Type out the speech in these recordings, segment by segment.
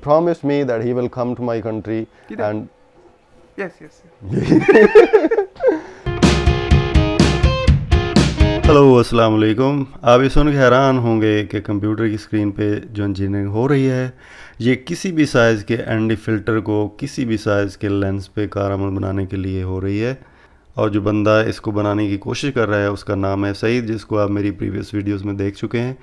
promised me that he will come to my country and Yes. Hello अस्सलाम वालेकुम। आप ये सुन के हैरान होंगे कि कंप्यूटर की स्क्रीन पे जो इंजीनियरिंग हो रही है ये किसी भी साइज़ के एनडी फ़िल्टर को किसी भी साइज़ के लेंस पे कारआमद बनाने के लिए हो रही है। और जो बंदा इसको बनाने की कोशिश कर रहा है उसका नाम है सईद, जिसको आप मेरी प्रीवियस वीडियोस में देख चुके हैं।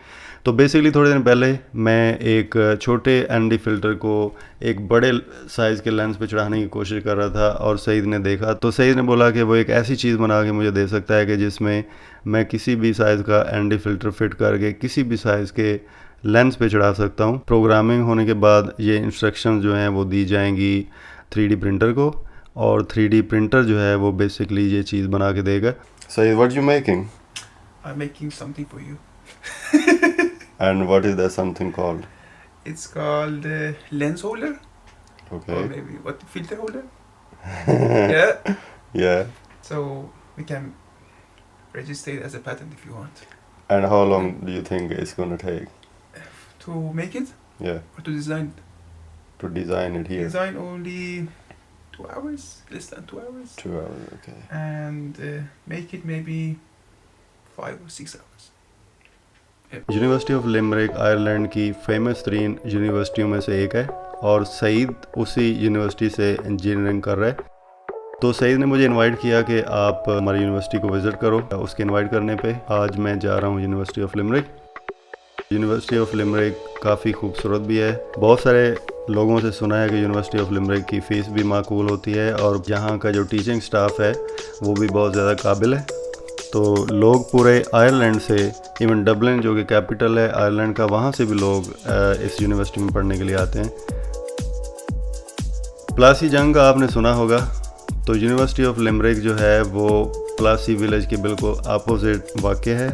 तो बेसिकली थोड़े दिन पहले मैं एक छोटे एनडी फ़िल्टर को एक बड़े साइज़ के लेंस पे चढ़ाने की कोशिश कर रहा था और सईद ने देखा, तो सईद ने बोला कि वो एक ऐसी चीज़ बना के मुझे दे सकता है कि जिसमें मैं किसी भी साइज़ का एनडी फ़िल्टर फिट करके किसी भी साइज़ के लेंस पे चढ़ा सकता हूँ। प्रोग्रामिंग होने के बाद ये इंस्ट्रक्शंस जो हैं वो दी जाएंगी 3D प्रिंटर को, और 3D प्रिंटर जो है वो बेसिकली ये चीज़ बना के देगा। Saeed, what you making? I'm making something for you. And what is that something called? It's called lens holder. Okay. Or maybe what, filter holder? Yeah. Yeah. So we can register it as a patent if you want. And how long do you think it's gonna take? To make it Yeah. or to design it? To design it here. Design only 2 hours, less than 2 hours. 2 hours. Okay. And make it maybe 5 or 6 hours. University of limerick Ireland की famous तरीन यूनिवर्सिटियों में से एक है और सईद उसी university से engineering कर रहा है। तो सईद ने मुझे इनवाइट किया कि आप हमारी यूनिवर्सिटी को विज़िट करो। उसके इनवाइट करने पे आज मैं जा रहा हूँ university of limerick. University of limerick काफ़ी खूबसूरत भी है। बहुत सारे लोगों से सुना है कि यूनिवर्सिटी ऑफ लिमरिक की फ़ीस भी माकूल होती है और यहाँ का जो टीचिंग स्टाफ है वो भी बहुत ज़्यादा काबिल है। तो लोग पूरे आयरलैंड से, इवन डबलिन जो कि कैपिटल है आयरलैंड का, वहाँ से भी लोग इस यूनिवर्सिटी में पढ़ने के लिए आते हैं। प्लासी जंग का आपने सुना होगा। तो यूनिवर्सिटी ऑफ लिमरिक जो है वो प्लासी विलेज के बिल्कुल अपोजिट वाक़ है।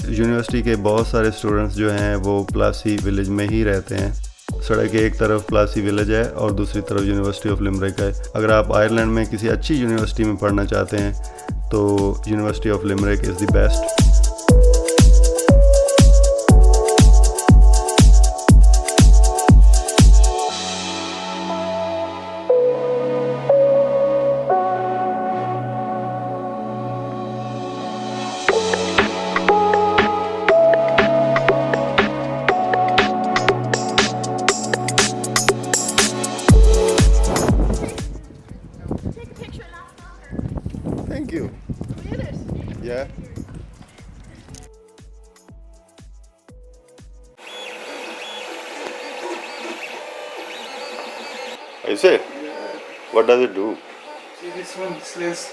यूनिवर्सिटी के बहुत सारे स्टूडेंट्स जो हैं वो प्लासी विलेज में ही रहते हैं। सड़क के एक तरफ प्लासी विलेज है और दूसरी तरफ यूनिवर्सिटी ऑफ लिमरिक है। अगर आप आयरलैंड में किसी अच्छी यूनिवर्सिटी में पढ़ना चाहते हैं तो university of limerick is the best. Thank you. Yeah. Is it? What does it do? See this one, this lens.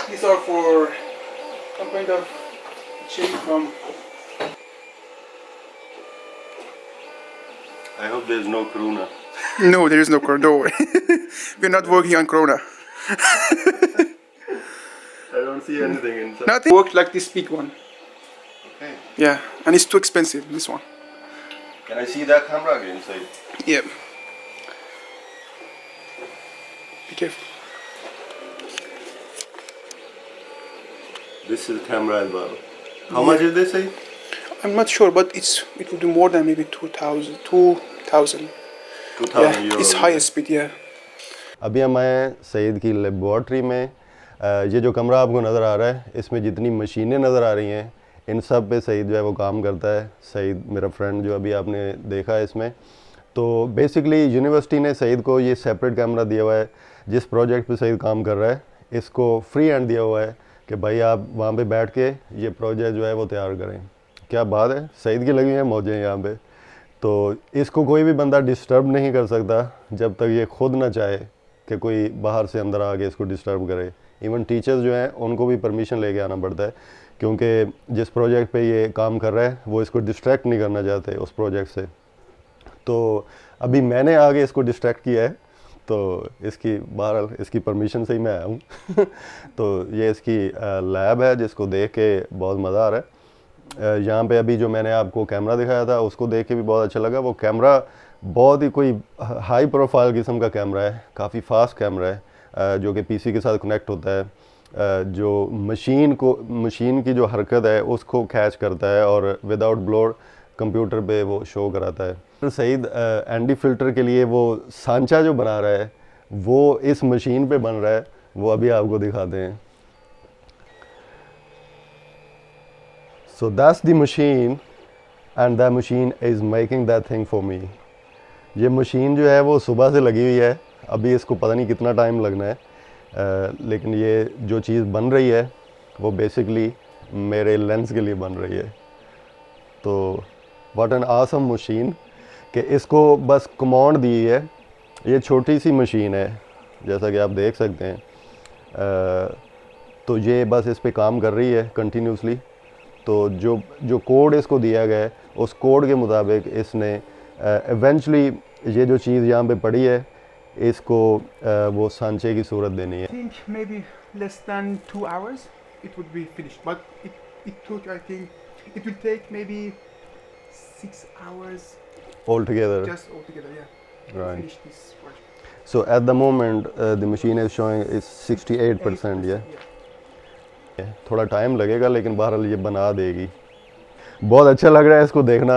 These are for some kind of change from. I hope there's no corona. No, there is no corona. Don't worry. We're not working on corona. I don't see anything inside. Nothing worked like this big one. Okay. Yeah, and it's too expensive. This one. Can I see that camera again inside? Yep. Be careful. This is camera as well. How much is this? I'm not sure, but it will do more than maybe 2,000. 2,000. 2000 Yeah, euro. it's higher speed. Yeah. अभी मैं सईद की laboratory में, ये जो कमरा आपको नज़र आ रहा है इसमें जितनी मशीनें नज़र आ रही हैं इन सब पे सईद जो है वो काम करता है। सईद मेरा फ्रेंड जो अभी आपने देखा है इसमें। तो बेसिकली यूनिवर्सिटी ने सईद को ये सेपरेट कैमरा दिया हुआ है। जिस प्रोजेक्ट पे सईद काम कर रहा है इसको फ्री हैंड दिया हुआ है कि भाई आप वहाँ पे बैठ के ये प्रोजेक्ट जो है वो तैयार करें। क्या बात है, सईद की लगी हैं मौजें यहाँ पे। तो इसको कोई भी बंदा डिस्टर्ब नहीं कर सकता जब तक ये खुद ना चाहे कि कोई बाहर से अंदर आके इसको डिस्टर्ब करे। इवन टीचर्स जो हैं उनको भी परमिशन लेके आना पड़ता है क्योंकि जिस प्रोजेक्ट पे ये काम कर रहा है वो इसको डिस्ट्रैक्ट नहीं करना चाहते उस प्रोजेक्ट से। तो अभी मैंने आगे इसको डिस्ट्रैक्ट किया है, तो इसकी बहरहाल इसकी परमिशन से ही मैं आया हूँ। तो ये इसकी लैब है जिसको देख के बहुत मज़ा आ रहा है। यहाँ पे अभी जो मैंने आपको कैमरा दिखाया था उसको देख के भी बहुत अच्छा लगा। वो कैमरा बहुत ही कोई हाई प्रोफाइल किस्म का कैमरा है, काफ़ी फास्ट कैमरा है जो कि पीसी के साथ कनेक्ट होता है, जो मशीन की जो हरकत है उसको कैच करता है और विदाउट ब्लोर कंप्यूटर पे वो शो कराता है। सईद एंडी फिल्टर के लिए वो सांचा जो बना रहा है वो इस मशीन पे बन रहा है, वो अभी आपको दिखाते हैं। So that's the machine and that machine is making that thing for me. ये मशीन जो है वो सुबह से लगी हुई है, अभी इसको पता नहीं कितना टाइम लगना है, लेकिन ये जो चीज़ बन रही है वो बेसिकली मेरे लेंस के लिए बन रही है। तो व्हाट एन आसम मशीन कि इसको बस कमांड दी है। ये छोटी सी मशीन है जैसा कि आप देख सकते हैं, तो ये बस इस पे काम कर रही है कंटिन्यूसली। तो जो कोड इसको दिया गया है उस कोड के मुताबिक इसने इवेंचुअली ये जो चीज़ यहाँ पे पड़ी है इसको वो सांचे की सूरत देनी है। I think maybe less than 2 hours it would be finished, but it took, I think it will take maybe 6 hours All together. just altogether, yeah, to Right. finish this project. So at the moment the machine is showing is 68%, yeah. थोड़ा time लगेगा लेकिन बहरहाल ये बना देगी। बहुत अच्छा लग रहा है इसको देखना,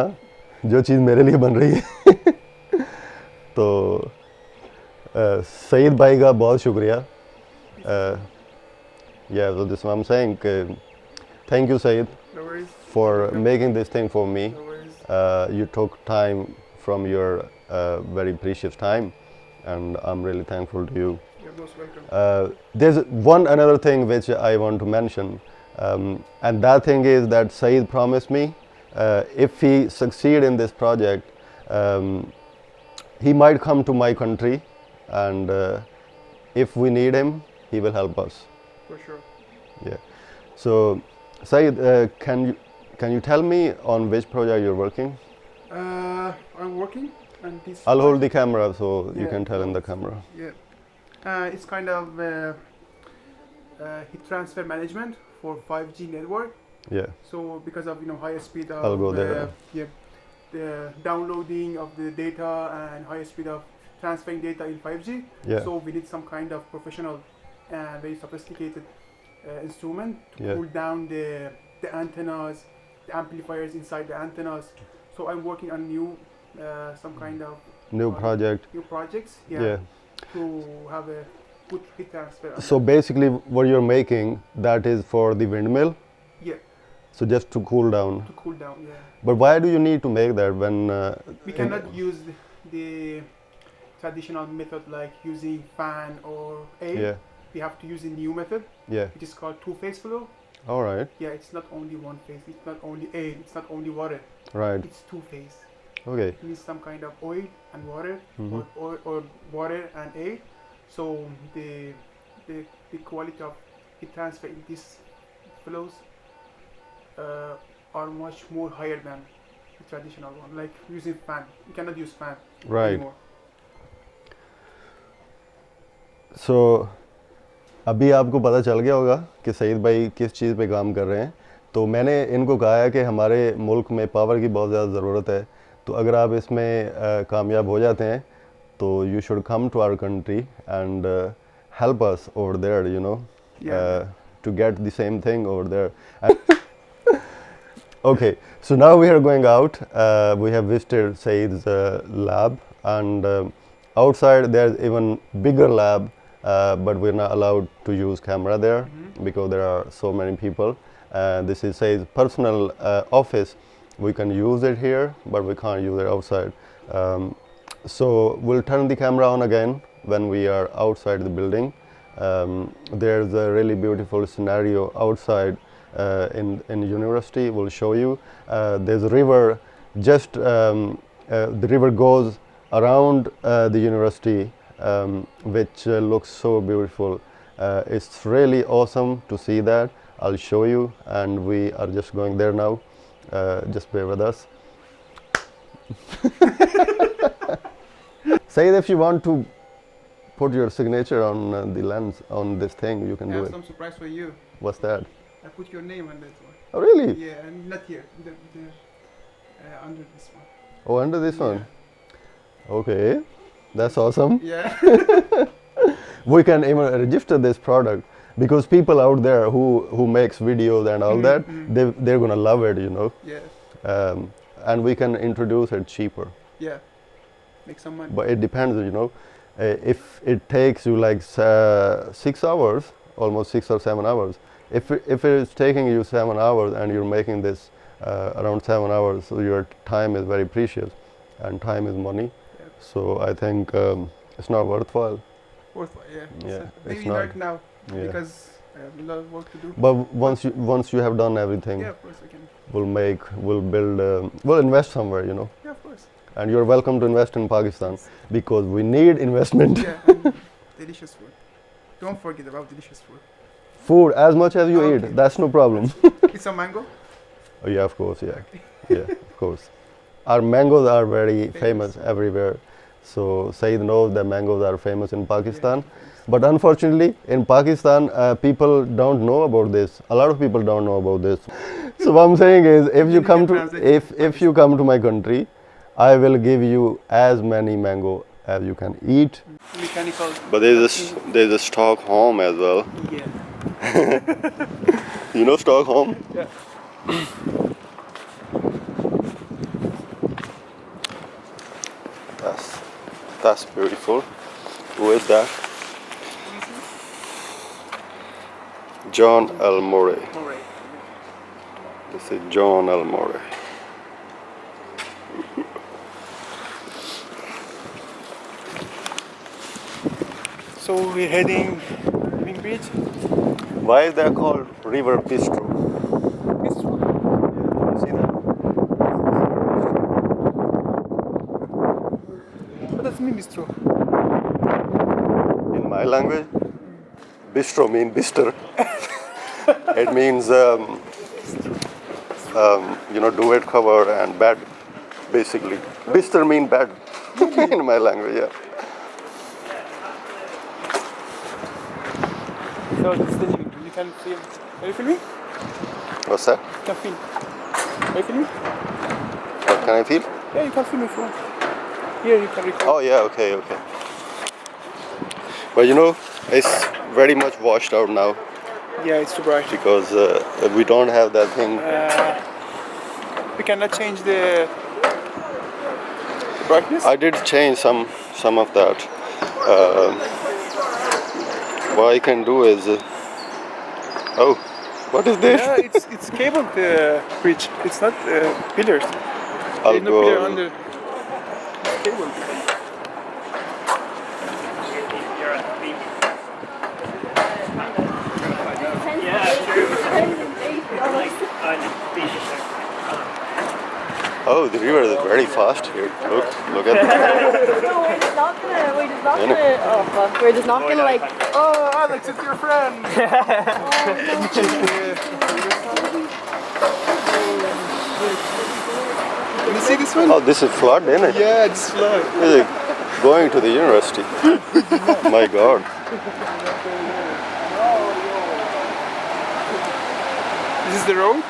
जो चीज़ मेरे लिए बन रही है। तो सईद भाई का बहुत शुक्रिया। Yeah, so this is what I'm saying. Thank you, Saeed, No worries. for making this thing for me. No worries. You took time from your very precious time, and I'm really thankful to you. You're most welcome. There's another thing which I want to mention, and that thing is that Saeed promised me if he succeed in this project, he might come to my country, and if we need him, he will help us. For sure. Yeah. So, Saeed, can you tell me on which project you're working? I'm working on this. I'll hold the camera so you Yeah, can tell in the no, camera. Yeah. It's kind of heat transfer management for 5G network. Yeah. So because of higher speed of I'll go there. the downloading of the data and higher speed of transferring data in 5G. Yeah. So we need some kind of professional and very sophisticated instrument to Yeah. cool down the antennas, the amplifiers inside the antennas. So I'm working on new some kind of New project. new projects. Yeah. To have a good heat transfer. So basically, what you're making, that is for the windmill. Yeah, So just to cool down. to cool down. Yeah. But why do you need to make that when? We cannot use the traditional method like using fan or air. Yeah. We have to use a new method, Yeah. which is called two-phase flow. All right. Yeah, it's not only one phase. It's not only air. It's not only water. Right. It's two-phase. Okay. It needs some kind of oil and water, Mhm. or water and air. So the quality of heat transfer in these flows are much more higher than the traditional one. Like using fan, you cannot use fan Right. anymore. So अभी आपको पता चल गया होगा कि सईद भाई किस चीज़ पे काम कर रहे हैं। तो मैंने इनको कहा है कि हमारे मुल्क में पावर की बहुत ज़्यादा ज़रूरत है, तो अगर आप इसमें कामयाब हो जाते हैं तो you should come to our country and help us over there, you know, to get the same thing over there. Okay, so now we are going out. We have visited Saeed's lab, and outside there's even bigger lab, but we're not allowed to use camera there because there are so many people. This is Saeed's personal office. We can use it here, but we can't use it outside. So we'll turn the camera on again when we are outside the building. There's a really beautiful scenario outside in university. We'll show you. There's a river, just the river goes around the university, which looks so beautiful. It's really awesome to see that. I'll show you, and we are just going there now. Just bear with us. Saeed, if you want to put your signature on the lens on this thing, you can I do have it. some surprise for you. What's that? I put your name on that one. Oh, really? Yeah, and not here. Under this one. Oh, under this one? Okay, that's awesome. Yeah. We can even register this product because people out there who makes videos and all that, they're gonna love it, you know. Yeah. And we can introduce it cheaper. Yeah, make some money. But it depends, you know. If it takes you like 6 hours, almost 6 or 7 hours, if it is taking you 7 hours and you're making this around 7 hours, so your time is very precious, and time is money. Yeah. So I think it's not worthwhile. Worthwhile, yeah. Yeah, So it's maybe not. right now Yeah. because I have a lot of work to do. But once you have done everything, Yeah, of course I can. we'll build, we'll invest somewhere, you know. Yeah, of course. And you're welcome to invest in Pakistan because we need investment. Yeah, and delicious food. Don't forget about delicious food. Food as much as you Okay. eat, that's no problem. It's a mango. Oh, yeah, of course, yeah, yeah, of course. Our mangoes are very famous everywhere. So Saeed knows that mangoes are famous in Pakistan. Yeah. But unfortunately, in Pakistan, people don't know about this. A lot of people don't know about this. So what I'm saying is, if you You come can to translate if you come to my country, I will give you as many mango as you can eat. Mechanical. But there's a Stockholm as well. Yeah. You know Stockholm? Yeah. That's beautiful. Who is that? John L. Murray. Alright. This is John L. Murray. So we're heading Living Bridge. Why is that called River Bistro? It's true. You see that? What does it mean, bistro? In my language, bistro means bister. It means, duvet cover and bed, basically. Bister means bed in my language, yeah. So this is the living room. You can film. Are you filming? What's that? You can film. Are you filming? What can I feel? Yeah, you can film if you want. Here you can record. Oh, yeah, okay. But you know, it's very much washed out now Yeah, it's too bright. because we don't have that thing. We cannot change the brightness. I did change some of that. What I can do is, oh, what is this? Yeah, it's cabled bridge. It's not pillars. I'll There's no pillar go. under. It's cabled. Oh, the river is very fast here. Look at that. No, we're just not gonna. Yeah. Oh fuck! We're just not gonna like. Oh, Alex, it's your friend. You see this one? Oh, this is flood, isn't it? Yeah, it's slow. Is it going to the university? My God. This is the road.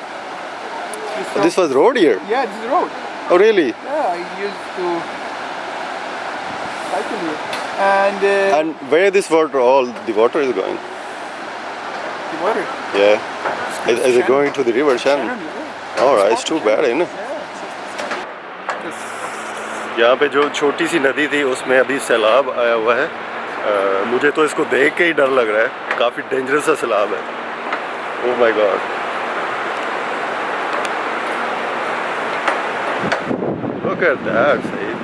This was road here. Yeah, this is the road. Oh, really? Yeah, I used to cycle here. And And where this water, all the water is going? the water. Yeah. Is it going to the river Shannon? Yeah. All right, it's too bad, isn't it? Yes. यहाँ पे जो छोटी सी नदी थी उसमें अभी सैलाब आया हुआ है। मुझे तो इसको देख के ही डर लग रहा है, काफ़ी डेंजरस सा सैलाब है। Oh my God. Look at that, Saeed.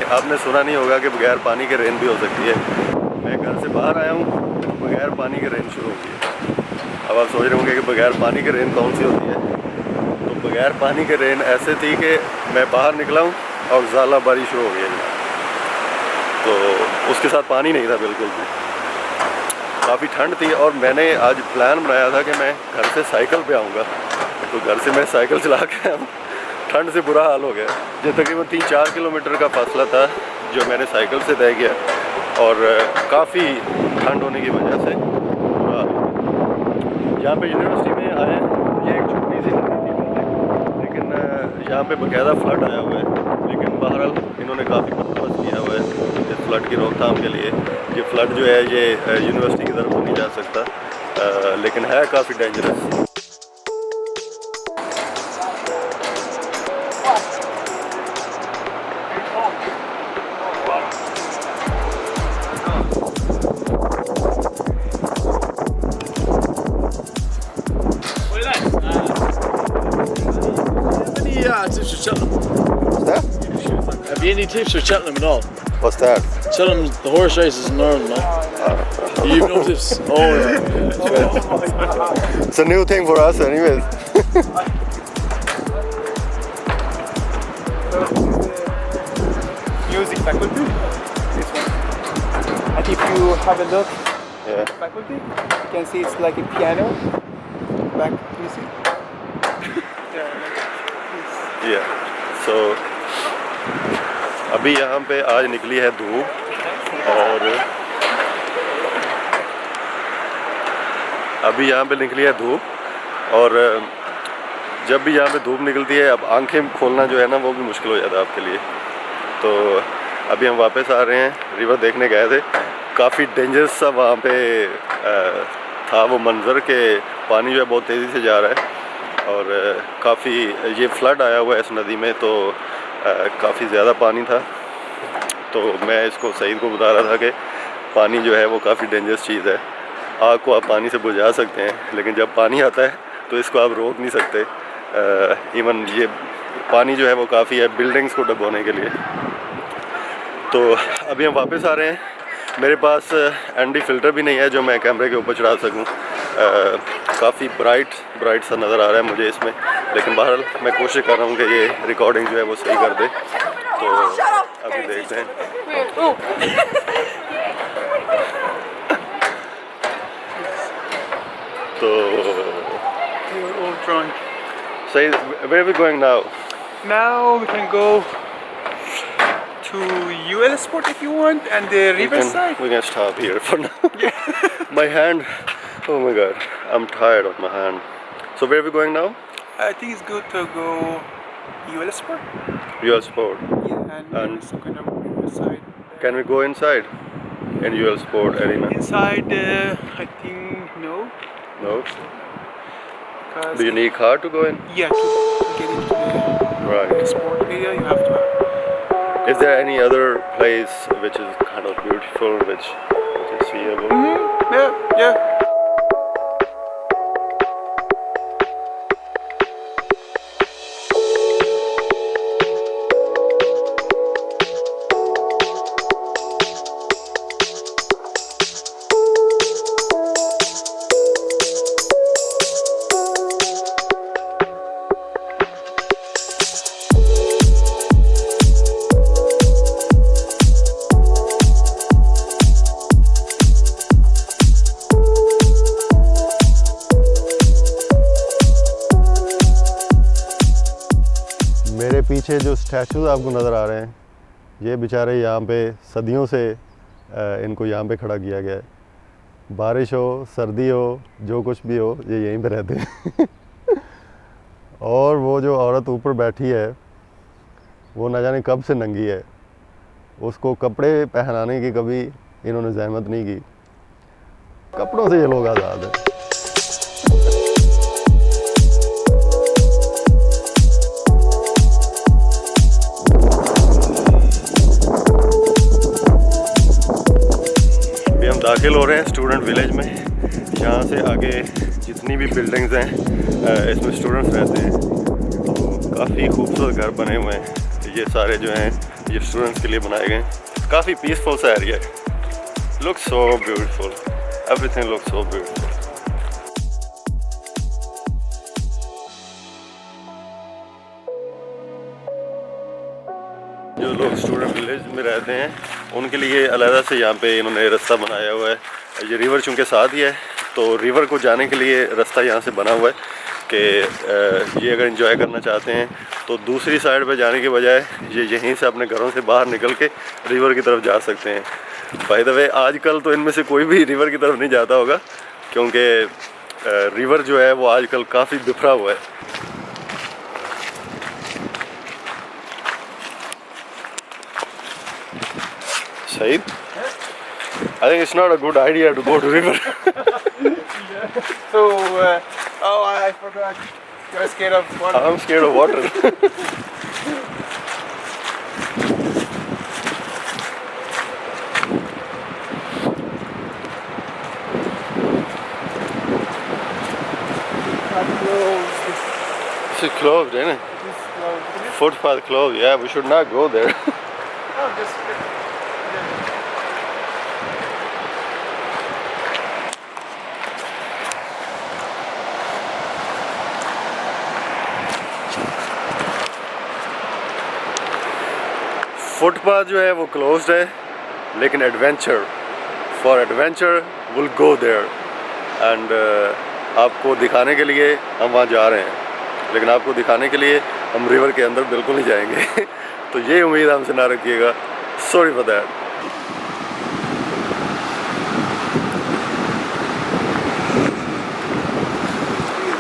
आपने सुना नहीं होगा कि बगैर पानी के रेन भी हो सकती है। मैं घर से बाहर आया हूँ तो बगैर पानी के रेन शुरू हो गई है। अब आप सोच रहे होंगे कि बगैर पानी के रेन कौन सी होती है। तो बगैर पानी के रेन ऐसे थी कि मैं बाहर निकला हूँ और ज़्यादा बारिश शुरू हो गई है। तो उसके साथ पानी नहीं था बिल्कुल भी। काफ़ी ठंड थी और मैंने आज प्लान बनाया था कि मैं घर से साइकिल पे आऊँगा। तो घर से मैं साइकिल चला के आया हूँ ठंड से बुरा हाल हो गया। जो तकरीबन 3-4 किलोमीटर का फासला था जो मैंने साइकिल से तय किया, और काफ़ी ठंड होने की वजह से बुरा हाल हो गया। यहाँ पे यूनिवर्सिटी में आए, ये एक छोटी सी नदी थी पहले, लेकिन यहाँ पे बाकायदा फ्लड आया हुआ है, लेकिन बहरहाल इन्होंने काफ़ी बंदोबस्त किया हुआ है इस फ्लड की रोकथाम के लिए। ये फ्लड जो है ये यूनिवर्सिटी की तरफ नहीं जा सकता, लेकिन है काफ़ी dangerous. Tips for Cheltenham. What's that? Have you any tips for Cheltenham at all? What's that? Cheltenham, the horse races in Ireland, man. You have no tips? Oh, yeah. It's a new thing for us anyways. Music faculty. This one. And if you have a look Yeah. faculty, you can see it's like a piano. Back, you see? Yeah. So अभी यहाँ पे आज निकली है धूप, और अभी यहाँ पे निकली है धूप, और जब भी यहाँ पे धूप निकलती है अब आंखें खोलना जो है ना वो भी मुश्किल हो जाता है आपके लिए। तो अभी हम वापस आ रहे हैं, रिवर देखने गए थे, काफ़ी डेंजरस सा वहाँ पे था वो मंज़र के पानी जो है बहुत तेज़ी से जा रहा है, और काफ़ी ये फ्लड आया हुआ है इस नदी में, तो काफ़ी ज़्यादा पानी था। तो मैं इसको सईद को बता रहा था कि पानी जो है वो काफ़ी डेंजरस चीज़ है। आग को आप पानी से बुझा सकते हैं, लेकिन जब पानी आता है तो इसको आप रोक नहीं सकते। इवन ये पानी जो है वो काफ़ी है बिल्डिंग्स को डुबोने के लिए। तो अभी हम वापस आ रहे हैं। मेरे पास एनडी फ़िल्टर भी नहीं है जो मैं कैमरे के ऊपर चढ़ा सकूं। काफ़ी ब्राइट सा नज़र आ रहा है मुझे इसमें, लेकिन बहरहाल मैं कोशिश कर रहा हूँ कि ये रिकॉर्डिंग जो है वो सही कर दे। तो अभी देखते हैं। तो You're all drunk. सही, where are we going now? Now we can go to UL Sport if you want, and the riverside. We can stop here for now. My hand, oh my god, I'm tired of my hand. So where are we going now? I think it's good to go UL Sport. UL Sport. Yeah, and maybe some kind of riverside. Can we go inside in UL Sport arena? Inside, I think no. No. Because Do you need car to go in? yeah, to get into the Right. sport area, you have to. Is there any other place which is kind of beautiful, which is seeable? Yeah. मेरे पीछे जो statues आपको नज़र आ रहे हैं, ये बेचारे यहाँ पे सदियों से इनको यहाँ पे खड़ा किया गया है। बारिश हो, सर्दी हो, जो कुछ भी हो, ये यहीं पे रहते हैं। और वो जो औरत ऊपर बैठी है वो न जाने कब से नंगी है, उसको कपड़े पहनाने की कभी इन्होंने ज़हमत नहीं की। कपड़ों से ये लोग आज़ाद हैं। दाखिल हो रहे हैं स्टूडेंट विलेज में। यहाँ से आगे जितनी भी बिल्डिंग्स हैं इसमें स्टूडेंट्स रहते हैं। तो काफ़ी खूबसूरत घर बने हुए हैं, ये सारे जो हैं ये स्टूडेंट्स के लिए बनाए गए हैं। काफ़ी पीसफुल सा एरिया है। Looks so beautiful, everything looks so beautiful. जो लोग स्टूडेंट विलेज में रहते हैं उनके लिए अलहदा से यहाँ पे इन्होंने रास्ता बनाया हुआ है। ये रिवर चूँकि साथ ही है तो रिवर को जाने के लिए रास्ता यहाँ से बना हुआ है। कि ये अगर एंजॉय करना चाहते हैं तो दूसरी साइड पे जाने के बजाय ये यहीं से अपने घरों से बाहर निकल के रिवर की तरफ जा सकते हैं। बाय द वे आजकल तो इनमें से कोई भी रिवर की तरफ नहीं जाता होगा, क्योंकि रिवर जो है वो आजकल काफ़ी बिखरा हुआ है। Saeed, I think it's not a good idea to go to river. So, oh, I forgot. You're scared of water. I'm scared of water. It's closed, isn't it? Footpath closed. Yeah, we should not go there. Oh, just. Footpath जो है वो closed है, लेकिन for adventure will go there and आपको दिखाने के लिए हम वहाँ जा रहे हैं, लेकिन आपको दिखाने के लिए हम रिवर के अंदर बिल्कुल नहीं जाएंगे। तो ये उम्मीद हमसे ना रखिएगा, sorry for that.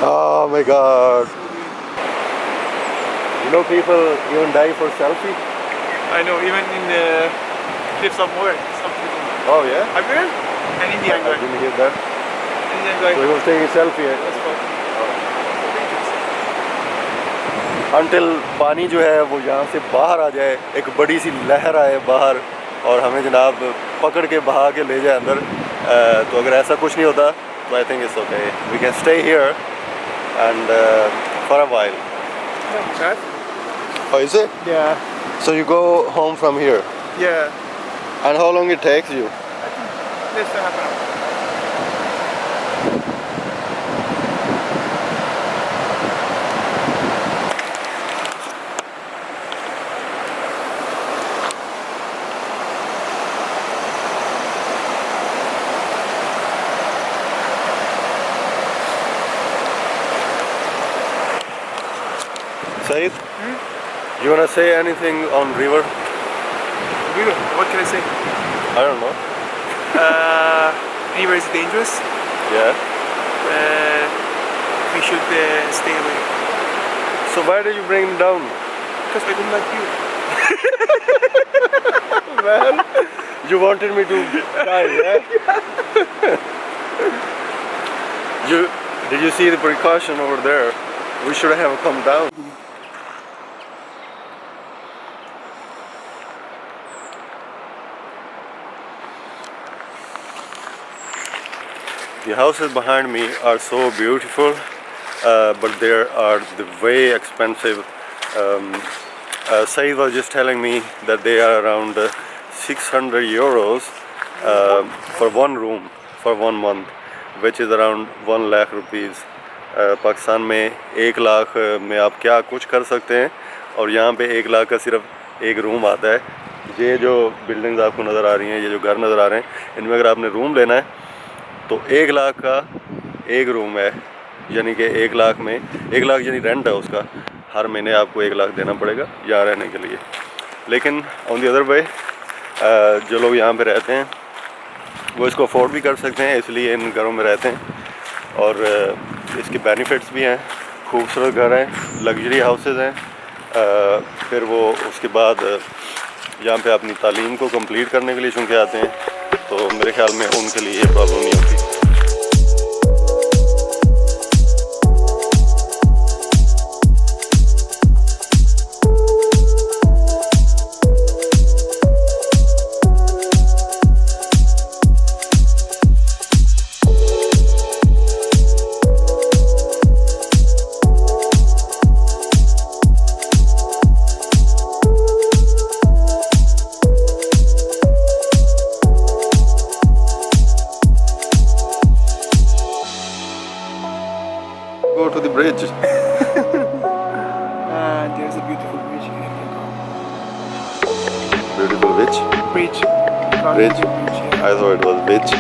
Oh my God! You know, people even die for selfie. I know, even in the cliffs of Moher, some people. Oh yeah? Have you heard? An Indian I guy. didn't hear that. Indian guy. So he was taking a selfie. That's what. Until पानी जो है वो यहाँ से बाहर आ जाए, एक बड़ी सी लहर आए बाहर और हमें जनाब पकड़ के बहा के ले जाए अंदर, तो अगर ऐसा कुछ नहीं होता तो I think it's okay. We can stay here and for a while. Oh, is it? Yeah. So you go home from here. Yeah. And how long it takes you? Less than half an hour. Saeed, you wanna say anything on river? River, what can I say? I don't know. River is dangerous. Yeah. We should stay away. So why did you bring him down? Because I don't like you. Man, you wanted me to die, yeah? Did you see the precaution over there? We should have come down. The houses behind me are so beautiful, but they are way expensive. Saeed was just telling me that they are around 600 euros for one room for 1 month, which is around 1 lakh rupees. Pakistan में 1 लाख में आप क्या कुछ कर सकते हैं, और यहाँ पे 1 लाख का सिर्फ एक रूम आता है। ये जो बिल्डिंग्स आपको नज़र आ रही हैं, ये जो घर नज़र आ रहे हैं, इनमें अगर आपने रूम लेना है तो 1 लाख का एक रूम है, यानी कि 1 लाख में 1 लाख यानी रेंट है उसका, हर महीने आपको 1 लाख देना पड़ेगा यहाँ रहने के लिए। लेकिन ऑन दी अदर वे जो लोग यहाँ पे रहते हैं वो इसको अफोर्ड भी कर सकते हैं, इसलिए इन घरों में रहते हैं, और इसके बेनिफिट्स भी हैं। खूबसूरत घर हैं, लग्जरी हाउसेस हैं, फिर वो उसके बाद यहाँ पे अपनी तालीम को कंप्लीट करने के लिए चूँकि आते हैं, तो मेरे ख्याल में उनके लिए ये प्रॉब्लम नहीं होती। Go to the bridge. There's a beautiful bridge here. Beautiful bridge. Bridge. Bridge. Bridge, yeah. I thought it was beach.